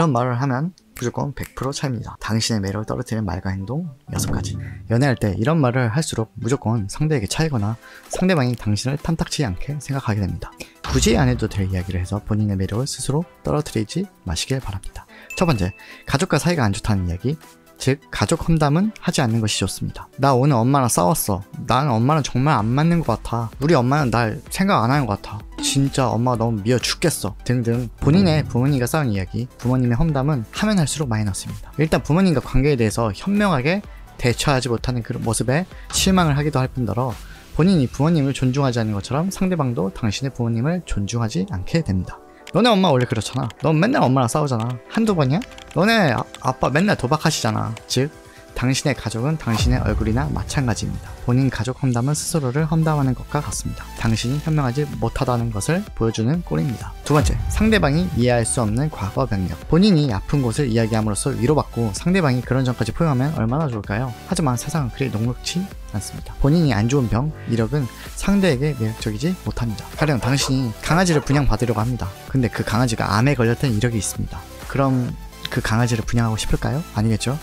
이런 말을 하면 무조건 100% 차입니다. 당신의 매력을 떨어뜨리는 말과 행동 6가지. 연애할 때 이런 말을 할수록 무조건 상대에게 차이거나 상대방이 당신을 탐탁치 않게 생각하게 됩니다. 굳이 안 해도 될 이야기를 해서 본인의 매력을 스스로 떨어뜨리지 마시길 바랍니다. 첫 번째, 가족과 사이가 안 좋다는 이야기. 즉, 가족 험담은 하지 않는 것이 좋습니다. 나 오늘 엄마랑 싸웠어. 나는 엄마랑 정말 안 맞는 것 같아. 우리 엄마는 날 생각 안 하는 것 같아. 진짜 엄마가 너무 미워 죽겠어. 등등 본인의 부모님과 싸운 이야기, 부모님의 험담은 하면 할수록 마이너스입니다. 일단 부모님과 관계에 대해서 현명하게 대처하지 못하는 그런 모습에 실망을 하기도 할 뿐더러 본인이 부모님을 존중하지 않는 것처럼 상대방도 당신의 부모님을 존중하지 않게 됩니다. 너네 엄마 원래 그렇잖아. 넌 맨날 엄마랑 싸우잖아. 한두 번이야? 너네 아빠 맨날 도박하시잖아. 즉, 당신의 가족은 당신의 얼굴이나 마찬가지입니다. 본인 가족 험담은 스스로를 험담하는 것과 같습니다. 당신이 현명하지 못하다는 것을 보여주는 꼴입니다. 두 번째, 상대방이 이해할 수 없는 과거 병력. 본인이 아픈 곳을 이야기함으로써 위로받고 상대방이 그런 점까지 포용하면 얼마나 좋을까요? 하지만 세상은 그리 녹록지 않습니다. 본인이 안 좋은 병, 이력은 상대에게 매력적이지 못합니다. 가령 당신이 강아지를 분양받으려고 합니다. 근데 그 강아지가 암에 걸렸던 이력이 있습니다. 그럼 그 강아지를 분양하고 싶을까요? 아니겠죠?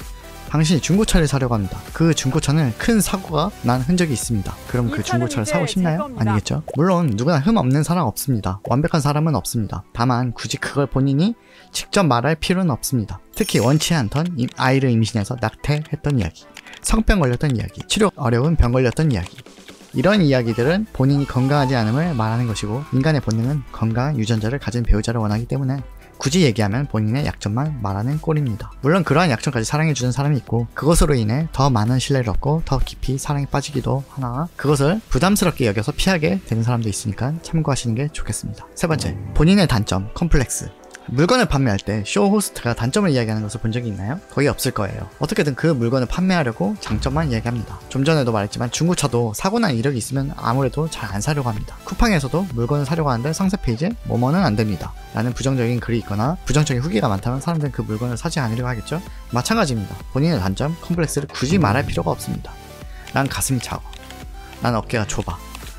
당신이 중고차를 사려고 합니다. 그 중고차는 큰 사고가 난 흔적이 있습니다. 그럼 그 중고차를 사고 싶나요? 아니겠죠? 물론 누구나 흠 없는 사람 없습니다. 완벽한 사람은 없습니다. 다만 굳이 그걸 본인이 직접 말할 필요는 없습니다. 특히 원치 않던 아이를 임신해서 낙태했던 이야기, 성병 걸렸던 이야기, 치료 어려운 병 걸렸던 이야기, 이런 이야기들은 본인이 건강하지 않음을 말하는 것이고, 인간의 본능은 건강한 유전자를 가진 배우자를 원하기 때문에 굳이 얘기하면 본인의 약점만 말하는 꼴입니다. 물론 그러한 약점까지 사랑해주는 사람이 있고, 그것으로 인해 더 많은 신뢰를 얻고 더 깊이 사랑에 빠지기도 하나, 그것을 부담스럽게 여겨서 피하게 되는 사람도 있으니까 참고하시는 게 좋겠습니다. 세 번째, 본인의 단점, 컴플렉스. 물건을 판매할 때 쇼 호스트가 단점을 이야기하는 것을 본 적이 있나요? 거의 없을 거예요. 어떻게든 그 물건을 판매하려고 장점만 이야기합니다. 좀 전에도 말했지만 중고차도 사고난 이력이 있으면 아무래도 잘 안 사려고 합니다. 쿠팡에서도 물건을 사려고 하는데 상세 페이지에 뭐뭐는 안 됩니다 라는 부정적인 글이 있거나 부정적인 후기가 많다면 사람들은 그 물건을 사지 않으려고 하겠죠? 마찬가지입니다. 본인의 단점, 컴플렉스를 굳이 말할 필요가 없습니다. 난 가슴이 작아. 난 어깨가 좁아.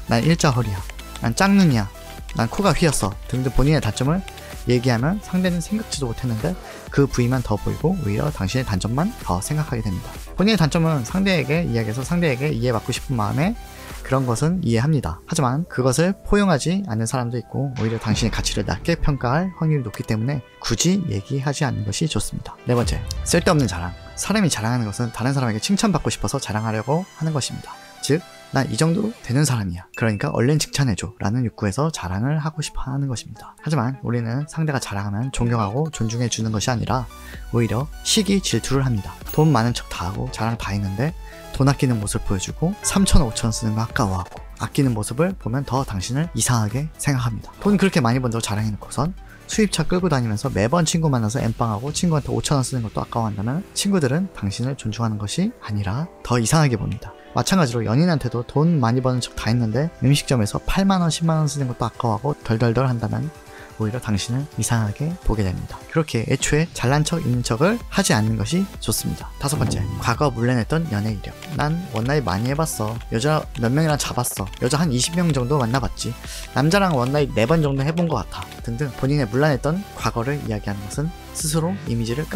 난 일자 허리야. 난 짝눈이야. 난 코가 휘었어. 등등 본인의 단점을 얘기하면 상대는 생각지도 못했는데 그 부위만 더 보이고 오히려 당신의 단점만 더 생각하게 됩니다. 본인의 단점은 상대에게 이야기해서 상대에게 이해받고 싶은 마음에 그런 것은 이해합니다. 하지만 그것을 포용하지 않는 사람도 있고 오히려 당신의 가치를 낮게 평가할 확률이 높기 때문에 굳이 얘기하지 않는 것이 좋습니다. 네 번째, 쓸데없는 자랑. 사람이 자랑하는 것은 다른 사람에게 칭찬받고 싶어서 자랑하려고 하는 것입니다. 즉, 난 이 정도 되는 사람이야. 그러니까 얼른 칭찬해줘 라는 욕구에서 자랑을 하고 싶어 하는 것입니다. 하지만 우리는 상대가 자랑하면 존경하고 존중해주는 것이 아니라 오히려 시기 질투를 합니다. 돈 많은 척 다 하고 자랑 다 했는데 돈 아끼는 모습을 보여주고 3,000원, 5,000원 쓰는 거 아까워하고 아끼는 모습을 보면 더 당신을 이상하게 생각합니다. 돈 그렇게 많이 번다고 자랑해놓고선 수입차 끌고 다니면서 매번 친구 만나서 엠빵하고 친구한테 5,000원 쓰는 것도 아까워한다면 친구들은 당신을 존중하는 것이 아니라 더 이상하게 봅니다. 마찬가지로 연인한테도 돈 많이 버는 척 다 했는데 음식점에서 8만원, 10만원 쓰는 것도 아까워하고 덜덜덜 한다면 오히려 당신을 이상하게 보게 됩니다. 그렇게 애초에 잘난 척 있는 척을 하지 않는 것이 좋습니다. 다섯 번째, 과거 물려냈던 연애 이력. 난 원나잇 많이 해봤어. 여자 몇 명이랑 잡았어. 여자 한 20명 정도 만나봤지. 남자랑 원나잇 4번 정도 해본 것 같아. 등등 본인의 물려냈던 과거를 이야기하는 것은 스스로 이미지를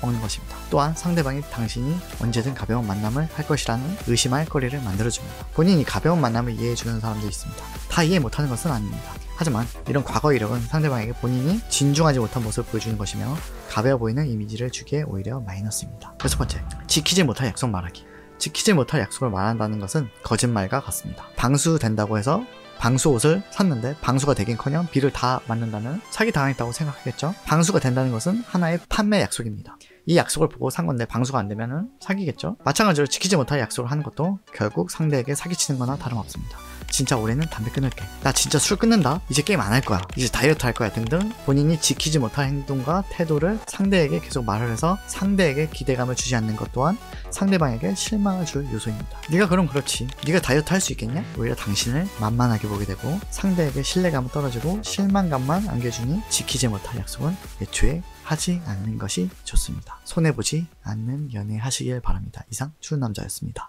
먹는 것입니다. 또한 상대방이 당신이 언제든 가벼운 만남을 할 것이라는 의심할 거리를 만들어줍니다. 본인이 가벼운 만남을 이해해주는 사람도 있습니다. 다 이해 못하는 것은 아닙니다. 하지만 이런 과거 이력은 상대방에게 본인이 진중하지 못한 모습을 보여주는 것이며 가벼워 보이는 이미지를 주기에 오히려 마이너스입니다. 여섯 번째, 지키지 못할 약속 말하기. 지키지 못할 약속을 말한다는 것은 거짓말과 같습니다. 방수된다고 해서 방수 옷을 샀는데 방수가 되긴커녕 비를 다 맞는다면 사기 당했다고 생각하겠죠? 방수가 된다는 것은 하나의 판매 약속입니다. 이 약속을 보고 산 건데 방수가 안 되면 사기겠죠? 마찬가지로 지키지 못할 약속을 하는 것도 결국 상대에게 사기치는 거나 다름없습니다. 진짜 올해는 담배 끊을게. 나 진짜 술 끊는다. 이제 게임 안 할 거야. 이제 다이어트 할 거야. 등등 본인이 지키지 못할 행동과 태도를 상대에게 계속 말을 해서 상대에게 기대감을 주지 않는 것 또한 상대방에게 실망을 줄 요소입니다. 네가 그럼 그렇지. 네가 다이어트 할 수 있겠냐? 오히려 당신을 만만하게 보게 되고 상대에게 신뢰감은 떨어지고 실망감만 안겨주니 지키지 못할 약속은 애초에 하지 않는 것이 좋습니다. 손해보지 않는 연애 하시길 바랍니다. 이상 추운 남자였습니다.